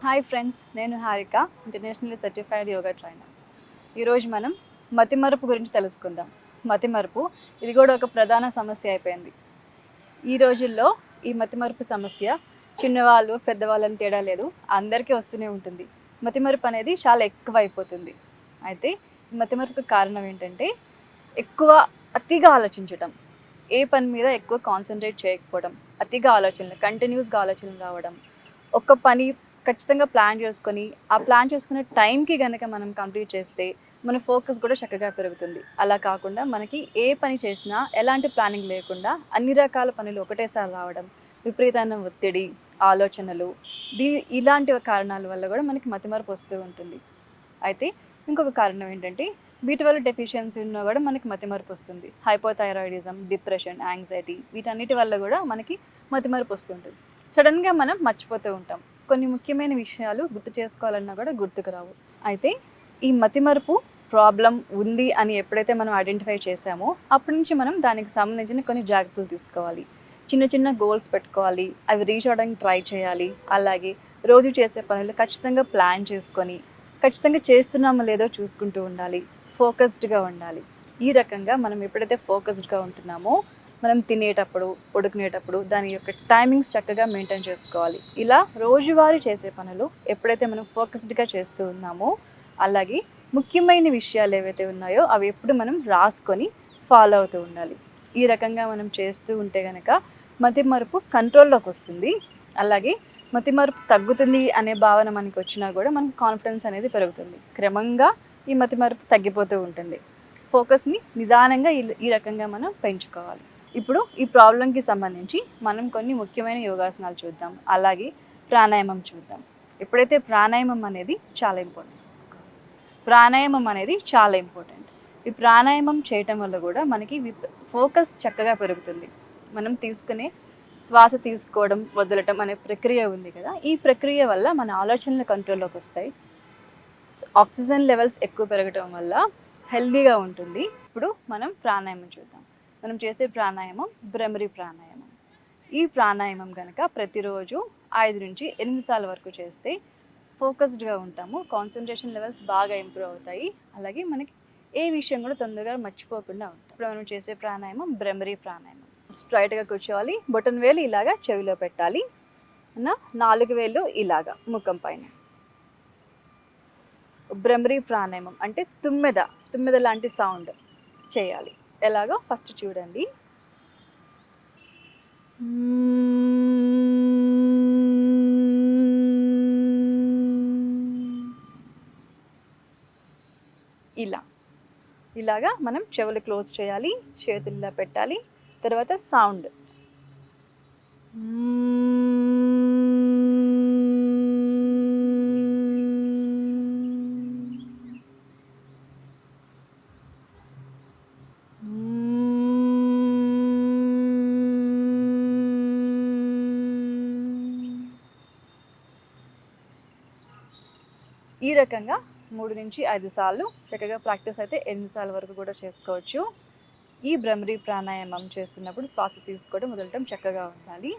Hi friends, నేను Harika, internationally certified yoga trainer. ఈరోజు మనం మతిమరుపు గురించి తెలుసుకుందాం. మతిమరుపు ఇది కూడా ఒక ప్రధాన సమస్య అయిపోయింది ఈ రోజుల్లో. ఈ మతిమరుపు సమస్య చిన్నవాళ్ళు పెద్దవాళ్ళని తేడా లేదు, అందరికీ వస్తూనే ఉంటుంది. మతిమరుపు అనేది చాలా ఎక్కువ అయిపోతుంది. అయితే ఈ మతిమరుపుకి కారణం ఏంటంటే అతిగా ఆలోచించటం, ఏ పని మీద ఎక్కువ కాన్సన్ట్రేట్ చేయకపోవడం, అతిగా ఆలోచనలు, కంటిన్యూస్గా ఆలోచనలు రావడం. ఒక పని ఖచ్చితంగా ప్లాన్ చేసుకొని ఆ ప్లాన్ చేసుకునే టైంకి కనుక మనం కంప్లీట్ చేస్తే మన ఫోకస్ కూడా చక్కగా పెరుగుతుంది. అలా కాకుండా మనకి ఏ పని చేసినా ఎలాంటి ప్లానింగ్ లేకుండా అన్ని రకాల పనులు ఒకటేసారి రావడం, విపరీతమైన ఒత్తిడి, ఆలోచనలు, ఇలాంటి కారణాల వల్ల కూడా మనకి మతిమరుపు వస్తూ ఉంటుంది. అయితే ఇంకొక కారణం ఏంటంటే B12 డెఫిషియన్సీ ఉన్నా కూడా మనకి మతిమరుపు వస్తుంది. హైపోథైరాయిడిజం, డిప్రెషన్, యాంగ్జైటీ, వీటన్నిటి వల్ల కూడా మనకి మతిమరుపు వస్తుంటుంది. సడన్గా మనం మర్చిపోతూ ఉంటాం. కొన్ని ముఖ్యమైన విషయాలు గుర్తు చేసుకోవాలన్నా కూడా గుర్తుకు రావు. అయితే ఈ మతిమరుపు ప్రాబ్లం ఉంది అని ఎప్పుడైతే మనం ఐడెంటిఫై చేసామో అప్పటి నుంచి మనం దానికి సంబంధించిన కొన్ని జాగ్రత్తలు తీసుకోవాలి. చిన్న చిన్న గోల్స్ పెట్టుకోవాలి, అవి రీచ్ అవ్వడానికి ట్రై చేయాలి. అలాగే రోజు చేసే పనులు ఖచ్చితంగా ప్లాన్ చేసుకొని ఖచ్చితంగా చేస్తున్నామో లేదో చూసుకుంటూ ఉండాలి. ఫోకస్డ్గా ఉండాలి. ఈ రకంగా మనం ఎప్పుడైతే ఫోకస్డ్గా ఉంటున్నామో మనం తినేటప్పుడు, పడుకునేటప్పుడు దాని యొక్క టైమింగ్స్ చక్కగా మెయింటైన్ చేసుకోవాలి. ఇలా రోజువారీ చేసే పనులు ఎప్పుడైతే మనం ఫోకస్డ్గా చేస్తూ ఉన్నామో, అలాగే ముఖ్యమైన విషయాలు ఏవైతే ఉన్నాయో అవి ఎప్పుడు మనం రాసుకొని ఫాలో అవుతూ ఉండాలి. ఈ రకంగా మనం చేస్తూ ఉంటే కనుక మతిమరుపు కంట్రోల్లోకి వస్తుంది. అలాగే మతిమరుపు తగ్గుతుంది అనే భావన మనకి వచ్చినా కూడా మనకు కాన్ఫిడెన్స్ అనేది పెరుగుతుంది. క్రమంగా ఈ మతిమరుపు తగ్గిపోతూ ఉంటుంది. ఫోకస్ని నిదానంగా ఈ రకంగా మనం పెంచుకోవాలి. ఇప్పుడు ఈ ప్రాబ్లంకి సంబంధించి మనం కొన్ని ముఖ్యమైన యోగాసనాలు చూద్దాం, అలాగే ప్రాణాయామం చూద్దాం. ఎప్పుడైతే ప్రాణాయామం అనేది చాలా ఇంపార్టెంట్. ఈ ప్రాణాయామం చేయటం వల్ల కూడా మనకి ఫోకస్ చక్కగా పెరుగుతుంది. మనం తీసుకునే శ్వాస తీసుకోవడం, వదలటం అనే ప్రక్రియ ఉంది కదా, ఈ ప్రక్రియ వల్ల మన ఆలోచనలు కంట్రోల్లోకి వస్తాయి. ఆక్సిజన్ లెవెల్స్ ఎక్కువ పెరగటం వల్ల హెల్దీగా ఉంటుంది. ఇప్పుడు మనం ప్రాణాయామం చూద్దాం. మనం చేసే ప్రాణాయామం భ్రమరి ప్రాణాయామం. ఈ ప్రాణాయామం కనుక ప్రతిరోజు 5 నుంచి 8 సార్లు వరకు చేస్తే ఫోకస్డ్గా ఉంటాము, కాన్సన్ట్రేషన్ లెవెల్స్ బాగా ఇంప్రూవ్ అవుతాయి. అలాగే మనకి ఏ విషయం కూడా తొందరగా మర్చిపోకుండా ఉంటాం. ఇప్పుడు మనం చేసే ప్రాణాయామం భ్రమరి ప్రాణాయామం. స్ట్రైట్గా కూర్చోవాలి, బొటన్ వేలు ఇలాగా చెవిలో పెట్టాలి, 4 వేలు ఇలాగా ముఖం పైన. భ్రమరి ప్రాణాయామం అంటే తుమ్మెద లాంటి సౌండ్ చేయాలి. ఎలాగో ఫస్ట్ చూడండి. ఇలాగా మనం చెవులు క్లోజ్ చేయాలి, చేతులు ఇలా పెట్టాలి. తర్వాత సౌండ్ ఈ రకంగా 3 నుంచి 5 సార్లు చక్కగా ప్రాక్టీస్ అయితే 8 సార్లు వరకు కూడా చేసుకోవచ్చు. ఈ భ్రమరి ప్రాణాయామం చేస్తున్నప్పుడు శ్వాస తీసుకోవడం, వదలటం చక్కగా ఉండాలి.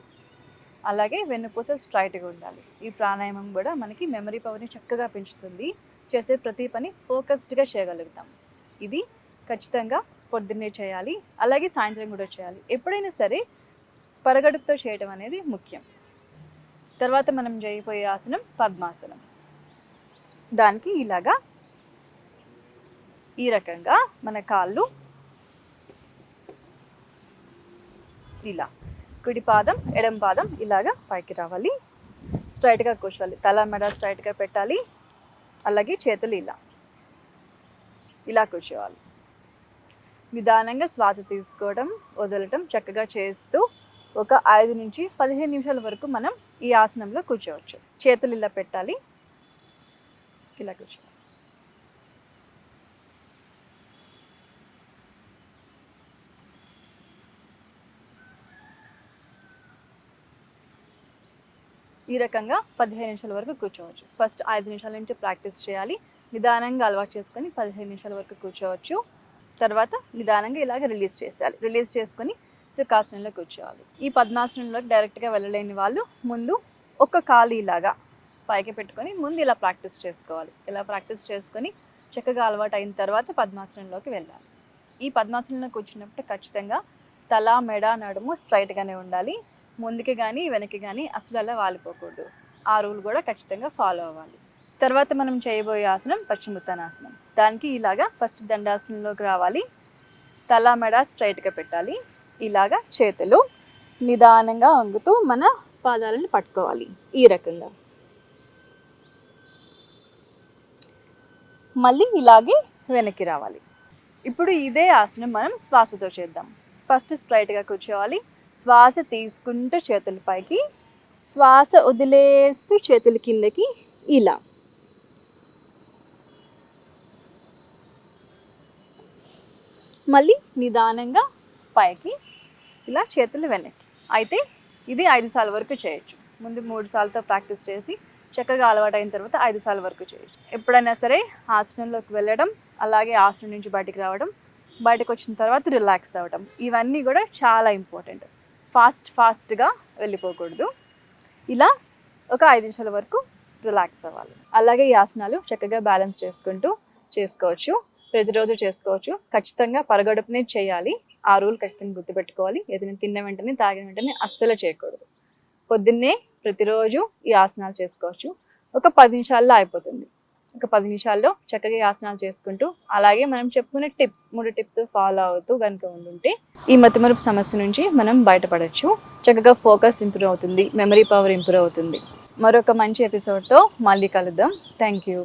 అలాగే వెన్నుపూస స్ట్రైట్గా ఉండాలి. ఈ ప్రాణాయామం కూడా మనకి మెమరీ పవర్ని చక్కగా పెంచుతుంది. చేసే ప్రతి పని ఫోకస్డ్గా చేయగలుగుతాం. ఇది ఖచ్చితంగా పొద్దున్నే చేయాలి, అలాగే సాయంత్రం కూడా చేయాలి. ఎప్పుడైనా సరే పరగడుపుతో చేయడం అనేది ముఖ్యం. తర్వాత మనం చేయబోయే ఆసనం పద్మాసనం. దానికి ఇలాగా ఈ రకంగా మన కాళ్ళు ఇలా, కుడి పాదం ఎడమ పాదం ఇలాగా పైకి రావాలి, స్ట్రైట్గా కూర్చోవాలి, తల మెడ స్ట్రైట్గా పెట్టాలి. అలాగే చేతులు ఇలా కూర్చోవాలి. నిదానంగా శ్వాస తీసుకోవడం, వదలటం చక్కగా చేస్తూ ఒక 5 నుంచి 15 నిమిషాల వరకు మనం ఈ ఆసనంలో కూర్చోవచ్చు. చేతులు ఇలా పెట్టాలి, ఇలా కూర్చోవాలి. ఈ రకంగా 15 నిమిషాల వరకు కూర్చోవచ్చు. ఫస్ట్ 5 నిమిషాల నుంచి ప్రాక్టీస్ చేయాలి. నిదానంగా అలవాటు చేసుకొని 15 నిమిషాల వరకు కూర్చోవచ్చు. తర్వాత నిదానంగా ఇలాగ రిలీజ్ చేసుకొని సుఖాసనంలో కూర్చోవాలి. ఈ పద్మాసనంలోకి డైరెక్ట్గా వెళ్ళలేని వాళ్ళు ముందు ఒక కాలు ఇలాగా పైకి పెట్టుకొని ముందు ఇలా ప్రాక్టీస్ చేసుకోవాలి. ఇలా ప్రాక్టీస్ చేసుకొని చక్కగా అలవాటు అయిన తర్వాత పద్మాసనంలోకి వెళ్ళాలి. ఈ పద్మాసనంలోకి వచ్చినప్పుడు ఖచ్చితంగా తల, మెడ, నడుము స్ట్రైట్గానే ఉండాలి. ముందుకి కానీ వెనక్కి కానీ అసలు అలా వాలిపోకూడదు. ఆ రూల్ కూడా ఖచ్చితంగా ఫాలో అవ్వాలి. తర్వాత మనం చేయబోయే ఆసనం పశ్చిమోత్తానాసనం. దానికి ఇలాగా ఫస్ట్ దండాసనంలోకి రావాలి. తల, మెడ స్ట్రైట్గా పెట్టాలి. ఇలాగా చేతులు నిదానంగా వంగుతూ మన పాదాలను పట్టుకోవాలి ఈ రకంగా. మళ్ళీ ఇలాగే వెనక్కి రావాలి. ఇప్పుడు ఇదే ఆసనం మనం శ్వాసతో చేద్దాం. ఫస్ట్ స్ట్రైట్గా కూర్చోవాలి. శ్వాస తీసుకుంటూ చేతుల పైకి, శ్వాస వదిలేస్తూ చేతుల కిందకి ఇలా. మళ్ళీ నిదానంగా పైకి ఇలా చేతులు వెనక్కి. అయితే ఇది 5 సార్లు వరకు చేయొచ్చు. ముందు 3 సార్లతో ప్రాక్టీస్ చేసి చక్కగా అలవాటు అయిన తర్వాత 5 సార్లు వరకు చేయొచ్చు. ఎప్పుడైనా సరే ఆసనంలోకి వెళ్ళడం, అలాగే ఆసనం నుంచి బయటికి రావడం, బయటకు వచ్చిన తర్వాత రిలాక్స్ అవ్వడం, ఇవన్నీ కూడా చాలా ఇంపార్టెంట్. ఫాస్ట్గా వెళ్ళిపోకూడదు. ఇలా ఒక 5 నిమిషాల వరకు రిలాక్స్ అవ్వాలి. అలాగే ఈ ఆసనాలు చక్కగా బ్యాలెన్స్ చేసుకుంటూ చేసుకోవచ్చు. ప్రతిరోజు చేసుకోవచ్చు. ఖచ్చితంగా పరగడుపునే చేయాలి. ఆ రూల్ ఖచ్చితంగా గుర్తుపెట్టుకోవాలి. ఏదైనా తిన్న వెంటనే తాగిన వెంటనే అస్సలు చేయకూడదు. పొద్దున్నే ప్రతిరోజు ఈ ఆసనాలు చేసుకోవచ్చు. ఒక 10 నిమిషాల్లో అయిపోతుంది. ఒక 10 నిమిషాల్లో చక్కగా ఈ ఆసనాలు చేసుకుంటూ, అలాగే మనం చెప్పుకునే 3 టిప్స్ ఫాలో అవుతూ కనుక ఉండుంటే ఈ మతిమరుపు సమస్య నుంచి మనం బయటపడవచ్చు. చక్కగా ఫోకస్ ఇంప్రూవ్ అవుతుంది, మెమరీ పవర్ ఇంప్రూవ్ అవుతుంది. మరొక మంచి ఎపిసోడ్తో మళ్ళీ కలుద్దాం. Thank you.